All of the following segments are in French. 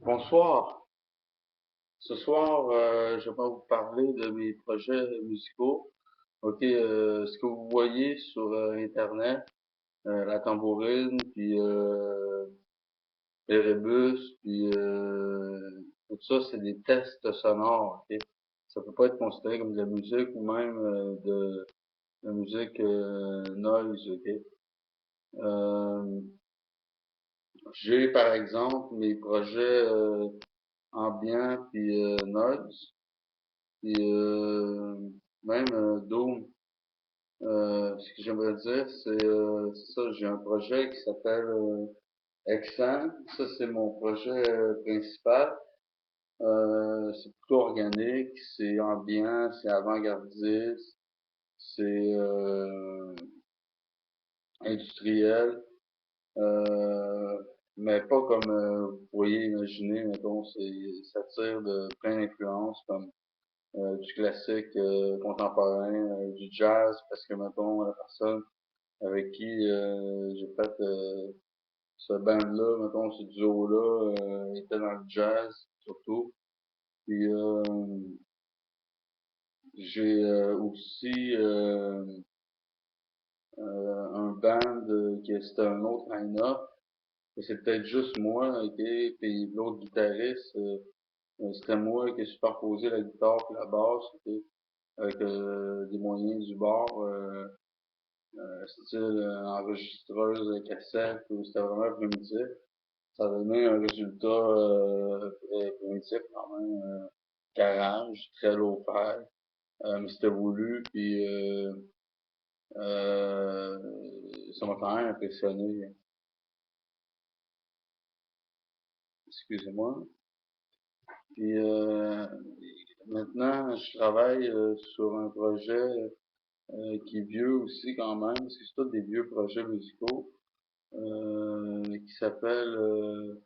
Bonsoir. Ce soir, je vais vous parler de mes projets musicaux. Ok, ce que vous voyez sur Internet, la tambourine, puis Erebus, puis tout ça, c'est des tests sonores. Ok, ça peut pas être considéré comme de la musique ou même de la musique noise. Ok, Euh, j'ai par exemple mes projets ambiants puis noise. Puis même Doom, ce que j'aimerais dire, c'est ça, j'ai un projet qui s'appelle Exam. Ça, c'est mon projet principal. C'est plutôt organique, c'est ambiant, c'est avant-gardiste, c'est industriel, euh, mais pas comme vous pourriez imaginer, mettons, ça tire de plein d'influences comme du classique contemporain, du jazz, parce que, mettons, la personne avec qui j'ai fait ce band-là, mettons, ce duo-là, était dans le jazz, surtout. Puis, j'ai aussi un band qui c'était un autre line-up, et c'est peut-être juste moi, ok, puis l'autre guitariste, c'était moi qui ai superposé la guitare et la basse, ok, avec des moyens du bord. Style enregistreuse cassette, où c'était vraiment primitif. Ça donnait un résultat très primitif quand même, garage, très low-fi, mais c'était voulu, puis euh, ça m'a quand même impressionné. Excusez-moi. Puis maintenant, je travaille sur un projet qui est vieux aussi quand même, parce que c'est tous des vieux projets musicaux, qui s'appelle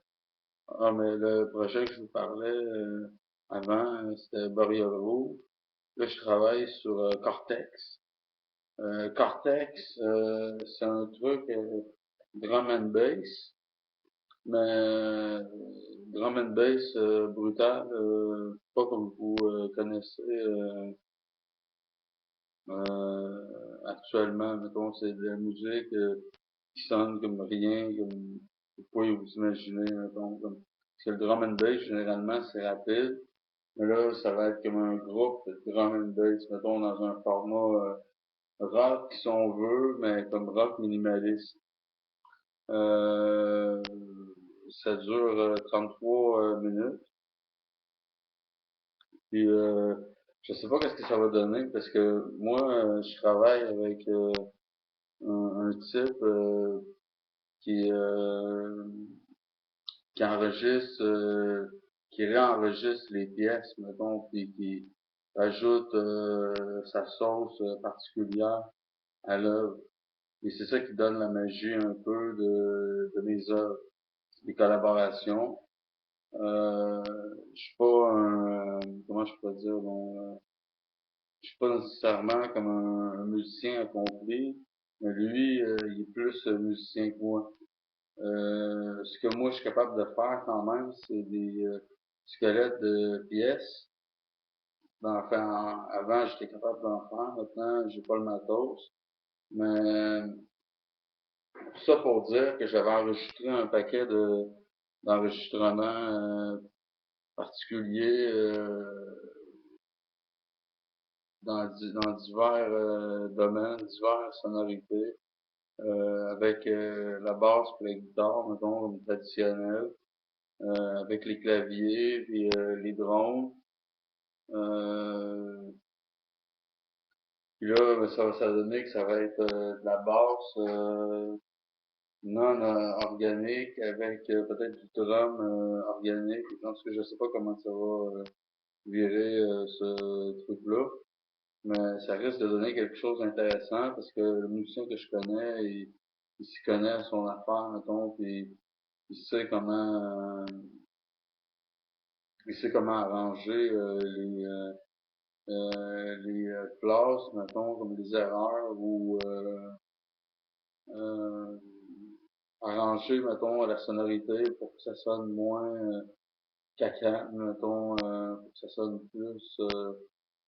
ah, mais le projet que je vous parlais avant, c'était Boreal Rouge. Là, je travaille sur Cortex. Cortex, c'est un truc drum and bass, mais drum and bass brutal, pas comme vous connaissez actuellement. Mettons, c'est de la musique qui sonne comme rien, comme vous pouvez vous imaginer, mettons, comme, parce que le drum and bass, généralement, c'est rapide. Mais là, ça va être comme un groupe de drum and bass, mettons, dans un format rock, si on veut, mais comme rock minimaliste. Euh, Ça dure 33 minutes. Puis, je sais pas qu'est-ce que ça va donner, parce que moi, je travaille avec un type qui, euh, qui enregistre, qui réenregistre les pièces, mettons, puis qui ajoute sa sauce particulière à l'œuvre. Et c'est ça qui donne la magie un peu de mes œuvres, des collaborations. Euh, je suis pas comment je peux dire, bon, je suis pas nécessairement comme un musicien accompli, mais lui, il est plus musicien que moi. Ce que moi je suis capable de faire quand même, c'est des squelettes de pièces. Enfin, avant, j'étais capable d'en faire. Maintenant, j'ai pas le matos. Mais tout ça pour dire que j'avais enregistré un paquet d'enregistrements particuliers dans divers domaines, divers sonorités, avec la basse et la guitare, mettons, comme traditionnelle, avec les claviers, puis les drums. Euh, Puis là, ben, ça va donner que ça va être de la basse non organique avec peut-être du drum organique. Parce que je sais pas comment ça va virer ce truc-là. Mais ça risque de donner quelque chose d'intéressant parce que le musicien que je connais, il s'y connaît à son affaire, mettons, puis il sait comment arranger les classes, mettons, comme les erreurs ou euh, arranger, mettons, la sonorité pour que ça sonne moins. cacan, mettons, pour que ça sonne plus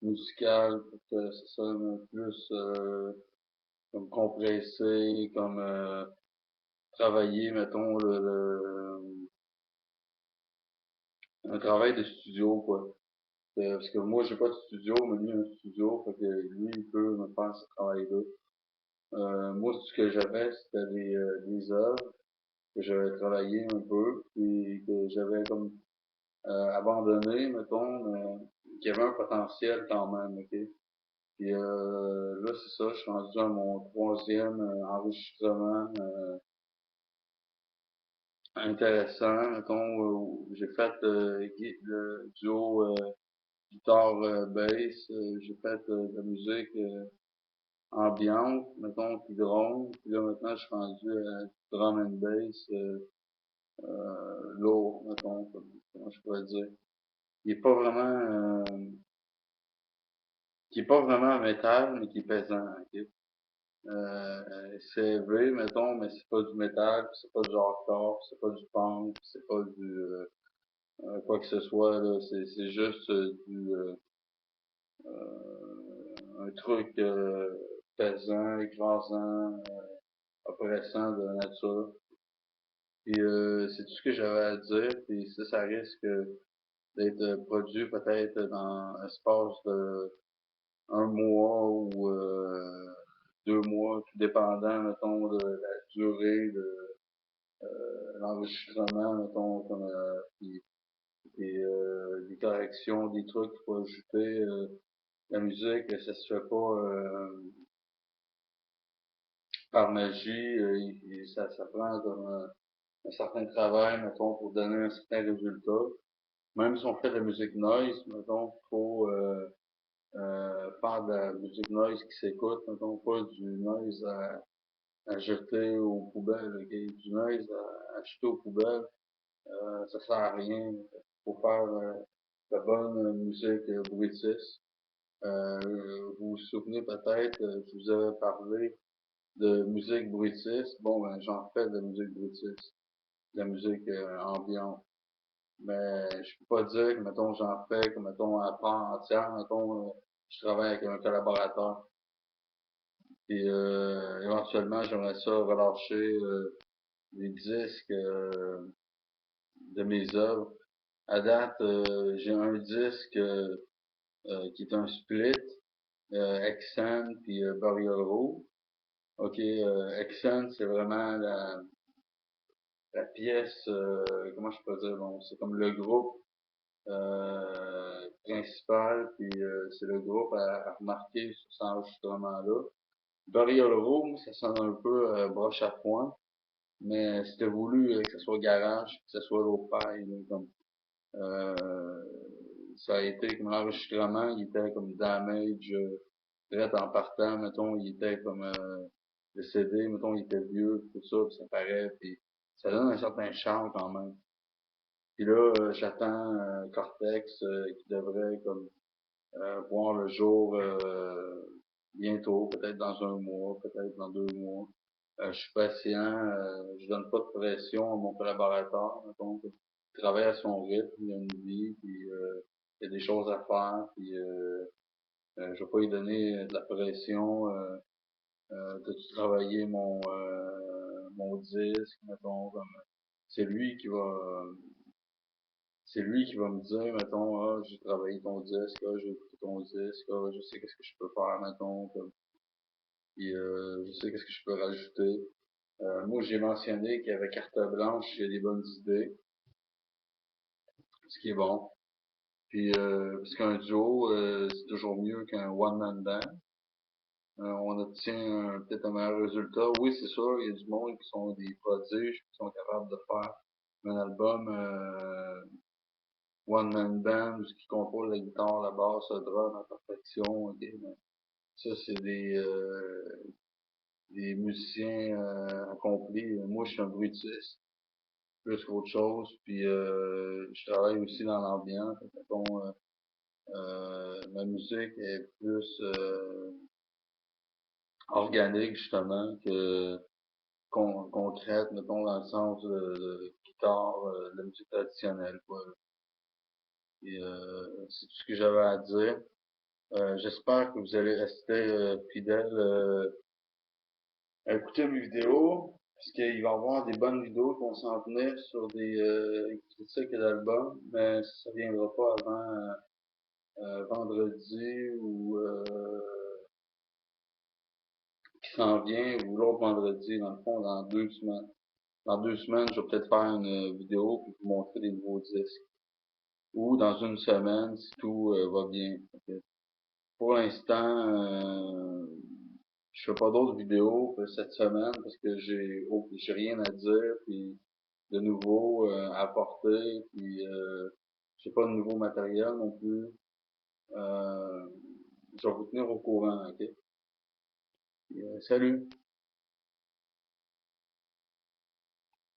musical, pour que ça sonne plus comme compressé, comme travailler, mettons, un travail de studio, quoi. Parce que moi, j'ai pas de studio, mais lui, a un studio, fait que lui, il peut me faire ce travail-là. Moi, ce que j'avais, c'était des œuvres que j'avais travaillé un peu, puis que j'avais comme abandonné, mettons, mais qui avait un potentiel quand même, ok? Puis là, c'est ça, je suis rendu à mon troisième enregistrement intéressant, mettons, où j'ai fait le duo guitare bass, j'ai fait de la musique ambiante, mettons, puis drone, puis là maintenant je suis rendu à drum and bass lourd, mettons, comment je pourrais dire. Il est pas vraiment qui est pas vraiment métal, mais qui est pesant, ok? C'est élevé, mettons, mais c'est pas du métal, puis c'est pas du hardcore, puis c'est pas du punk, puis c'est pas du quoi que ce soit, là. C'est juste un truc pesant, écrasant, oppressant de la nature. Puis c'est tout ce que j'avais à dire, puis ça risque d'être produit peut-être dans l'espace de un mois ou 2 mois, tout dépendant, mettons, de la durée de l'enregistrement, mettons, comme des corrections, des trucs qu'il faut ajouter. La musique, ça se fait pas par magie, ça prend comme un certain travail, mettons, pour donner un certain résultat. Même si on fait de la musique noise, mettons, faut faire de la musique noise qui s'écoute, mettons, pas du noise à jeter aux poubelles, okay? Du noise à jeter aux poubelles, ça sert à rien. Faut faire de la bonne musique bruitiste. Vous vous souvenez peut-être, je vous avais parlé de musique bruitiste. Bon, ben, j'en fais de la musique bruitiste, de la musique ambiante. Mais je peux pas dire que, mettons, j'en fais, que, mettons, à part entière, mettons, je travaille avec un collaborateur. Et éventuellement, j'aimerais ça relâcher les disques de mes œuvres. À date, j'ai un disque qui est un split, Exxon puis Burial Row. Ok, Exxon, c'est vraiment la pièce, comment je peux dire, bon, c'est comme le groupe principal, puis c'est le groupe à remarquer sur cet enregistrement-là. Burial Room, ça sonne un peu broche à foin, mais c'était voulu que ce soit garage, que ce soit lo-fi, comme euh, ça a été comme l'enregistrement, il était comme damage, direct en partant, mettons, il était comme le CD, mettons, il était vieux, tout ça, puis ça paraît, puis ça donne un certain charme quand même. Puis là, j'attends Cortex qui devrait comme voir le jour bientôt, peut-être dans un mois, peut-être dans 2 mois. Je suis patient, je donne pas de pression à mon collaborateur, donc il travaille à son rythme, il a une vie, puis il y a des choses à faire, puis je vais pas lui donner de la pression de travailler mon disque, mettons, comme c'est lui qui va c'est lui qui va me dire, mettons, ah, j'ai travaillé ton disque, ah, j'ai écouté ton disque, ah, je sais qu'est-ce que je peux faire, mettons, comme, puis je sais qu'est-ce que je peux rajouter. Moi, j'ai mentionné qu'il y avait carte blanche, j'ai des bonnes idées, ce qui est bon. Puis, parce qu'un duo, c'est toujours mieux qu'un one-man band. On obtient peut-être un meilleur résultat. Oui, c'est sûr, il y a du monde qui sont des prodiges, qui sont capables de faire un album one-man band, qui contrôle la guitare, la basse, le drum à perfection. Okay, mais ça, c'est des musiciens accomplis. Moi, je suis un bruitiste, plus qu'autre chose. Puis, je travaille aussi dans l'ambiance. Mettons, ma musique est plus organique, justement, que concrète, mettons, dans le sens de guitare, de la musique traditionnelle, quoi. Et c'est tout ce que j'avais à dire. J'espère que vous allez rester fidèles à écouter mes vidéos, puisqu'il va y avoir des bonnes vidéos qui vont s'en venir sur des critiques d'albums, mais ça ne viendra pas avant vendredi ou qui s'en vient, ou l'autre vendredi, dans le fond, dans 2 semaines. Dans 2 semaines, je vais peut-être faire une vidéo pour vous montrer des nouveaux disques. Ou dans une semaine, si tout va bien. Ok. Pour l'instant, je fais pas d'autres vidéos cette semaine parce que j'ai rien à dire puis de nouveau à apporter puis j'ai pas de nouveau matériel non plus. Euh, je vais vous tenir au courant, ok? Salut!